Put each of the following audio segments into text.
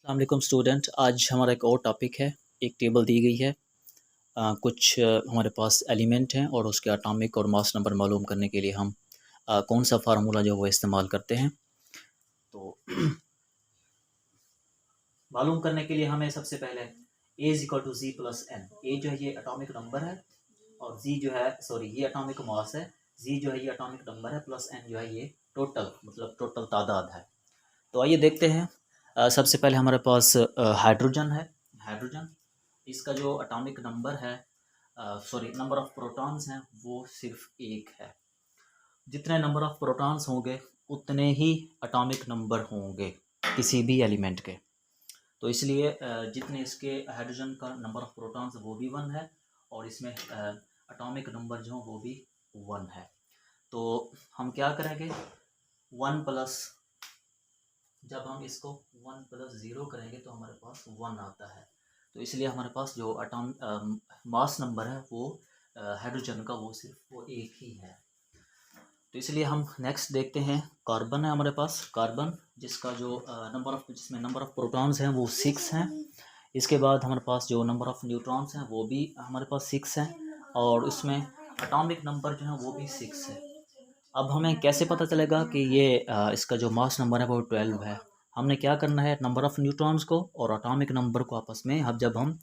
अस्सलाम वालेकुम स्टूडेंट। आज हमारा एक और टॉपिक है। एक टेबल दी गई है। कुछ हमारे पास एलिमेंट हैं और उसके एटॉमिक और मास नंबर मालूम करने के लिए हम कौन सा फार्मूला जो वो इस्तेमाल करते हैं। तो मालूम करने के लिए हमें सबसे पहले A is equal to G plus N. A जो है ये एटॉमिक नंबर है और जी जो है ये एटॉमिक मास है। जी जो है ये एटॉमिक नंबर है प्लस एन जो है ये टोटल तादाद है। तो आइए देखते हैं। सबसे पहले हमारे पास हाइड्रोजन है। हाइड्रोजन, इसका जो एटॉमिक नंबर है नंबर ऑफ प्रोटॉन्स हैं वो सिर्फ एक है। जितने नंबर ऑफ प्रोटॉन्स होंगे उतने ही एटॉमिक नंबर होंगे किसी भी एलिमेंट के। तो इसलिए जितने इसके हाइड्रोजन का नंबर ऑफ प्रोटॉन्स वो भी 1 है और इसमें एटॉमिक नंबर जो वो भी 1 है। तो हम क्या करेंगे, 1 प्लस, जब हम इसको 1 प्लस 0 करेंगे तो हमारे पास 1 आता है। तो इसलिए हमारे पास जो मास नंबर है वो हाइड्रोजन का वो सिर्फ वो एक ही है। तो इसलिए हम नेक्स्ट देखते हैं। कार्बन है हमारे पास। कार्बन जिसका जो जिसमें नंबर ऑफ प्रोटॉन्स हैं वो 6 हैं। इसके बाद हमारे पास जो नंबर ऑफ न्यूट्रॉन्स हैं वो भी हमारे पास 6 हैं और उसमें एटॉमिक नंबर जो है वो भी 6 है। अब हमें कैसे पता चलेगा कि ये इसका जो मास नंबर है वो 12 है। हमने क्या करना है, नंबर ऑफ़ न्यूट्रॉन्स को और एटॉमिक नंबर को आपस में जब हम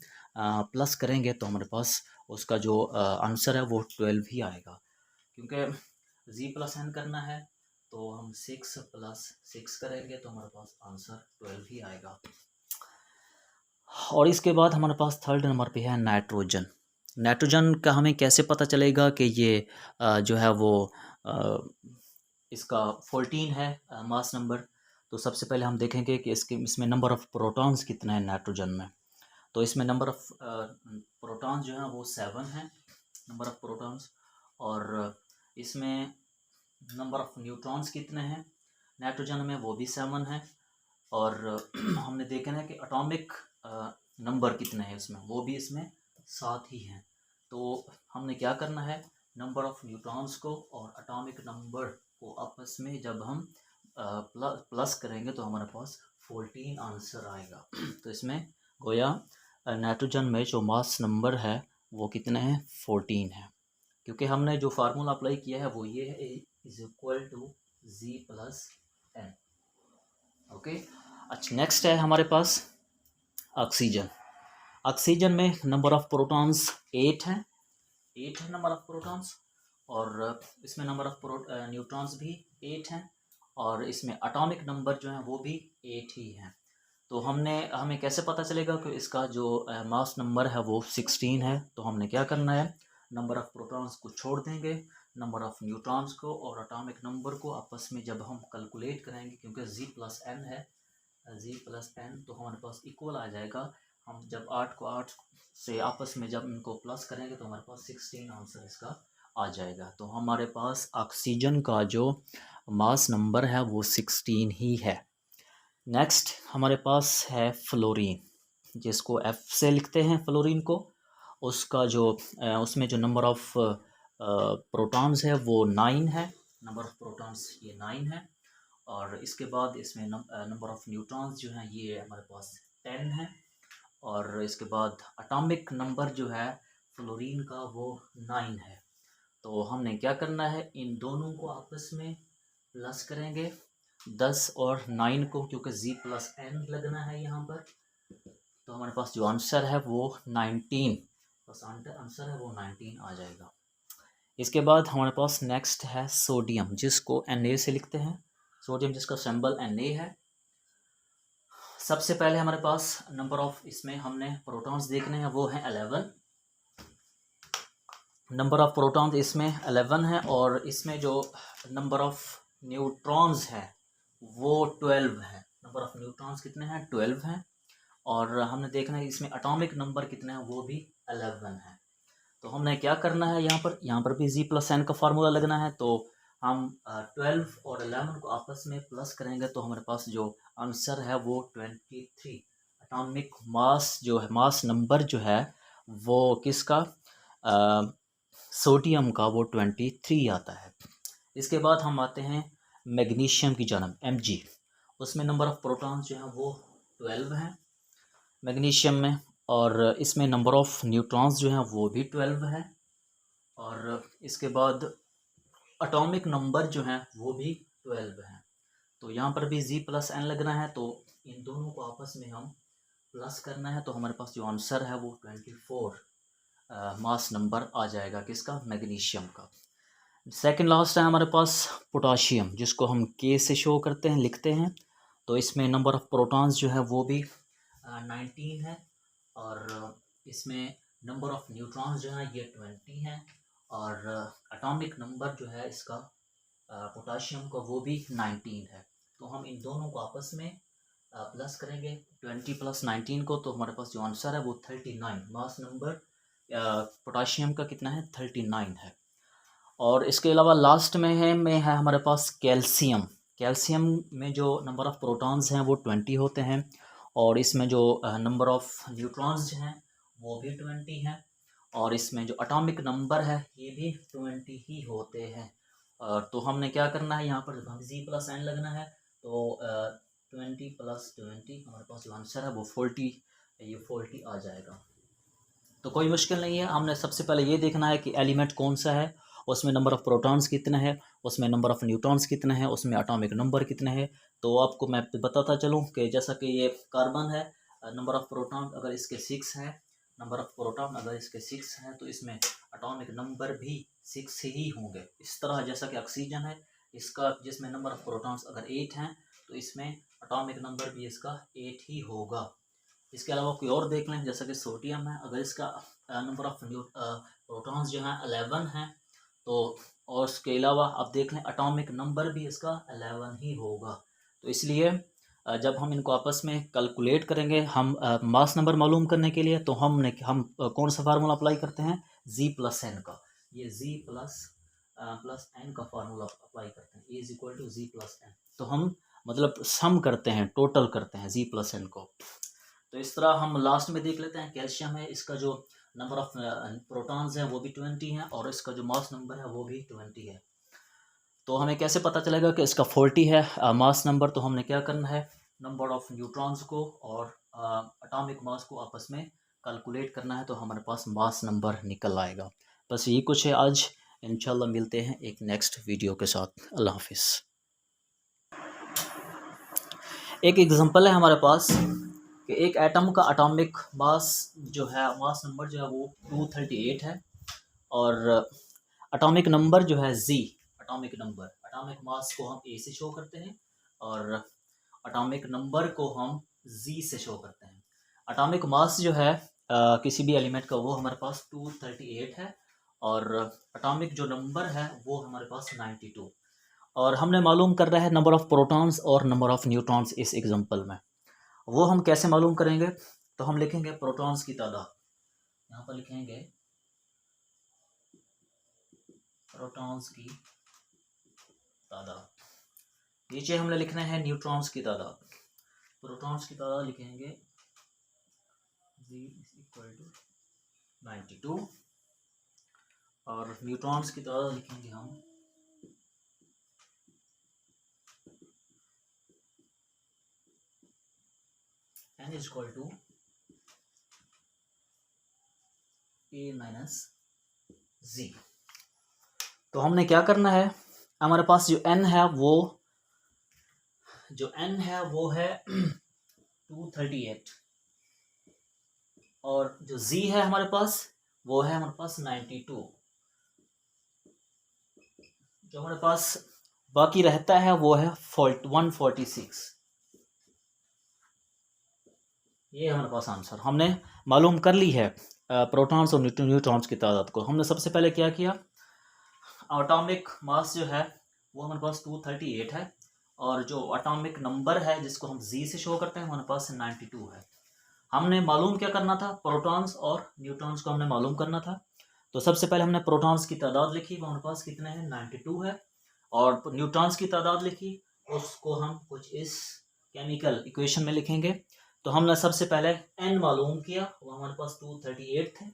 प्लस करेंगे तो हमारे पास उसका जो आंसर है वो 12 ही आएगा। क्योंकि जी प्लस एन करना है तो हम 6 प्लस 6 करेंगे तो हमारे पास आंसर 12 ही आएगा। और इसके बाद हमारे पास थर्ड नंबर पे है नाइट्रोजन। नाइट्रोजन का हमें कैसे पता चलेगा कि ये जो है वो इसका 14 है मास नंबर। तो सबसे पहले हम देखेंगे कि इसमें नंबर ऑफ़ प्रोटॉन्स कितना है नाइट्रोजन में। तो इसमें नंबर ऑफ़ प्रोटॉन्स जो है वो 7 है, नंबर ऑफ़ प्रोटॉन्स। और इसमें नंबर ऑफ़ न्यूट्रॉन्स कितने हैं नाइट्रोजन में, वो भी 7 है। और हमने देखा ना कि एटॉमिक नंबर कितने हैं इसमें, वो भी इसमें 7 ही हैं। तो हमने क्या करना है, नंबर ऑफ़ न्यूट्रॉन्स को और एटॉमिक नंबर को आपस में जब हम प्लस करेंगे तो हमारे पास 14 आंसर आएगा। तो इसमें गोया नाइट्रोजन में जो मास नंबर है वो कितने हैं, 14 है। क्योंकि हमने जो फार्मूला अप्लाई किया है वो ये है, is equal to G plus N. Okay. अच्छा, नेक्स्ट है हमारे पास ऑक्सीजन। ऑक्सीजन में नंबर ऑफ़ प्रोटॉन्स 8 है। 8 है नंबर ऑफ़ प्रोटॉन्स और इसमें नंबर ऑफ़ न्यूट्रॉन्स भी 8 हैं और इसमें एटॉमिक नंबर जो है वो भी 8 ही हैं। तो हमें कैसे पता चलेगा कि इसका जो मास नंबर है वो 16 है। तो हमने क्या करना है, नंबर ऑफ़ प्रोटॉन्स को छोड़ देंगे, नंबर ऑफ़ न्यूट्रॉन्स को और एटॉमिक नंबर को आपस में जब हम कैलकुलेट करेंगे, क्योंकि जी प्लस एन है, जी प्लस एन, तो हमारे पास इक्वल आ जाएगा। हम जब 8 को 8 से आपस में जब इनको प्लस करेंगे तो हमारे पास 16 आंसर इसका आ जाएगा। तो हमारे पास ऑक्सीजन का जो मास नंबर है वो 16 ही है। नेक्स्ट हमारे पास है फ्लोरीन, जिसको एफ से लिखते हैं फ्लोरीन को। उसका जो उसमें जो नंबर ऑफ़ प्रोटॉन्स है वो 9 है। नंबर ऑफ़ प्रोटॉन्स ये 9 है और इसके बाद इसमें नंबर ऑफ़ न्यूट्रॉन्स जो हैं ये हमारे पास 10 है। और इसके बाद एटॉमिक नंबर जो है फ्लोरीन का वो 9 है। तो हमने क्या करना है, इन दोनों को आपस में प्लस करेंगे, 10 और 9 को, क्योंकि जी प्लस एन लगना है यहाँ पर। तो हमारे पास जो आंसर है वो 19, बस आंसर है वो 19 आ जाएगा। इसके बाद हमारे पास नेक्स्ट है सोडियम, जिसको Na से लिखते हैं। सोडियम जिसका सिंबल Na है। सबसे पहले हमारे पास नंबर ऑफ, इसमें हमने प्रोटॉन्स देखने हैं, वो है 11। नंबर ऑफ़ प्रोटॉन्स इसमें 11 है और इसमें जो नंबर ऑफ़ न्यूट्रॉन्स है वो 12 है। नंबर ऑफ़ न्यूट्रॉन्स कितने हैं, 12 हैं। और हमने देखना है इसमें एटॉमिक नंबर कितने हैं, वो भी 11 है। तो हमने क्या करना है, यहाँ पर भी जी प्लस एन का फार्मूला लगना है। तो हम 12 और 11 को आपस में प्लस करेंगे तो हमारे पास जो आंसर है वो 23। एटॉमिक मास जो है, मास नंबर जो है वो किसका, सोडियम का, वो 23 आता है। इसके बाद हम आते हैं मैग्नीशियम की जानब, Mg। उसमें नंबर ऑफ़ प्रोटॉन्स जो है वो 12 हैं मैग्नीशियम में, और इसमें नंबर ऑफ़ न्यूट्रॉन्स जो हैं वो भी 12 है, और इसके बाद एटॉमिक नंबर जो हैं वो भी 12 हैं। तो यहाँ पर भी Z+N लगना है, तो इन दोनों को आपस में हम प्लस करना है, तो हमारे पास जो आंसर है वो 24 मास नंबर आ जाएगा किसका, मैग्नीशियम का। सेकंड लास्ट है हमारे पास पोटाशियम, जिसको हम K से शो करते हैं, लिखते हैं। तो इसमें नंबर ऑफ़ प्रोटॉन्स जो है वो भी 19 है, और इसमें नंबर ऑफ़ न्यूट्रॉन्स जो है ये 20 हैं, और एटॉमिक नंबर जो है इसका पोटाशियम का वो भी 19 है। तो हम इन दोनों को आपस में प्लस करेंगे 20 + 19 को, तो हमारे पास जो आंसर है वो 39 मास नंबर पोटाशियम का कितना है, 39 है। और इसके अलावा लास्ट में है हमारे पास कैल्शियम। कैल्शियम में जो नंबर ऑफ़ प्रोटॉन्स हैं वो 20 होते हैं, और इसमें जो नंबर ऑफ़ न्यूट्रॉन्स हैं वो भी 20 हैं, और इसमें जो एटॉमिक नंबर है ये भी 20 ही होते हैं। तो हमने क्या करना है, यहाँ पर Z+N लगना है, तो 20 + 20 हमारे पास जो आंसर है वो 40, ये 40 आ जाएगा। तो कोई मुश्किल नहीं है, हमने सबसे पहले ये देखना है कि एलिमेंट कौन सा है, उसमें नंबर ऑफ़ प्रोटॉन्स कितने हैं, उसमें नंबर ऑफ़ न्यूट्रॉन्स कितने हैं, उसमें एटॉमिक नंबर कितने हैं। तो आपको मैं बताता चलूँ कि जैसा कि ये कार्बन है, नंबर ऑफ़ प्रोटॉन अगर इसके 6 हैं, नंबर ऑफ़ प्रोटॉन अगर इसके 6 हैं, तो इसमें एटॉमिक नंबर भी 6 ही होंगे। इस तरह जैसा कि ऑक्सीजन है, इसका जिसमें नंबर ऑफ़ प्रोटॉन्स अगर 8 हैं, तो इसमें एटॉमिक नंबर भी इसका 8 ही होगा। इसके अलावा कोई और देख लें, जैसा कि सोडियम है, अगर इसका नंबर ऑफ़ प्रोटॉन्स जो हैं 11 हैं, तो और उसके अलावा आप देख लें एटॉमिक नंबर भी इसका 11 ही होगा। तो इसलिए जब हम इनको आपस में कैलकुलेट करेंगे, हम मास नंबर मालूम करने के लिए, तो हम कौन सा फार्मूला अप्लाई करते हैं, Z+N का। ये Z+N का फार्मूला अप्लाई करते हैं, E = Z+N। तो हम मतलब सम करते हैं, टोटल करते हैं Z+N को। तो इस तरह हम लास्ट में देख लेते हैं, कैल्शियम है, इसका जो नंबर ऑफ़ प्रोटॉन्स हैं वो भी 20 हैं, और इसका जो मास नंबर है वो भी 20 है। तो हमें कैसे पता चलेगा कि इसका 40 है मास नंबर, तो हमने क्या करना है, नंबर ऑफ़ न्यूट्रॉन्स को और एटॉमिक मास को आपस में कैलकुलेट करना है, तो हमारे पास मास नंबर निकल आएगा। बस यही कुछ है आज, इंशाल्लाह मिलते हैं एक नेक्स्ट वीडियो के साथ। अल्लाह हाफिज़। एक एग्जांपल है हमारे पास कि एक एटम का एटॉमिक मास जो है, मास नंबर जो है वो 238 है, और एटॉमिक नंबर जो है Z, एटॉमिक मास को हम A से शो करते हैं, और एटॉमिक नंबर को हम Z से शो करते हैं। एटॉमिक मास जो है किसी भी एलिमेंट का वो हमारे पास 238 है, और एटॉमिक जो नंबर है वो हमारे पास 92, और हमने मालूम कर रहा है नंबर ऑफ़ प्रोटॉन्स और नंबर ऑफ़ न्यूट्रॉन्स इस एग्जांपल में। वो हम कैसे मालूम करेंगे, तो हम लिखेंगे प्रोटॉन्स की तादाद, यहाँ पर लिखेंगे प्रोटॉन्स की तादाद, नीचे हमने लिखना है न्यूट्रॉन्स की तादाद। प्रोटॉन्स की तादाद लिखेंगे Z = 92, और न्यूट्रॉन्स की तादाद लिखेंगे हम N = A - Z। तो हमने क्या करना है, हमारे पास जो N है वो है 238, और जो Z है हमारे पास वो है हमारे पास 92। जो हमारे पास बाकी रहता है वो है 146। ये हमारे पास आंसर हमने मालूम कर ली है प्रोटॉन्स और न्यूट्रॉन्स की तादाद को। हमने सबसे पहले क्या किया, एटॉमिक मास जो है वो हमारे पास 238 है, और जो एटॉमिक नंबर है जिसको हम Z से शो करते हैं हमारे पास 92 है। हमने मालूम क्या करना था, प्रोटॉन्स और न्यूट्रॉन्स को हमने मालूम करना था। तो सबसे पहले हमने प्रोटॉन्स की तादाद लिखी, वो हमारे पास कितने हैं, 92 है, और न्यूट्रॉन्स की तादाद लिखी, उसको हम कुछ इस केमिकल इक्वेशन में लिखेंगे। तो हमने सबसे पहले N मालूम किया, वो हमारे पास 238 थे,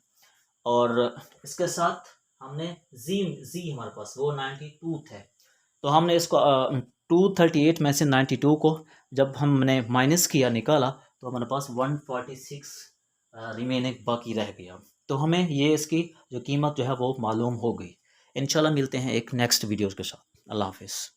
और इसके साथ हमने Z हमारे पास वो 92 थे। तो हमने इसको 238 में से 92 को जब हमने माइनस किया, निकाला, तो तो हमारे पास 146 रिमेनिंग बाकी रह गया। तो हमें ये इसकी जो कीमत जो है वो मालूम हो गई। इंशाल्लाह मिलते हैं एक नेक्स्ट वीडियोज़ के साथ। अल्लाह हाफ़िज़।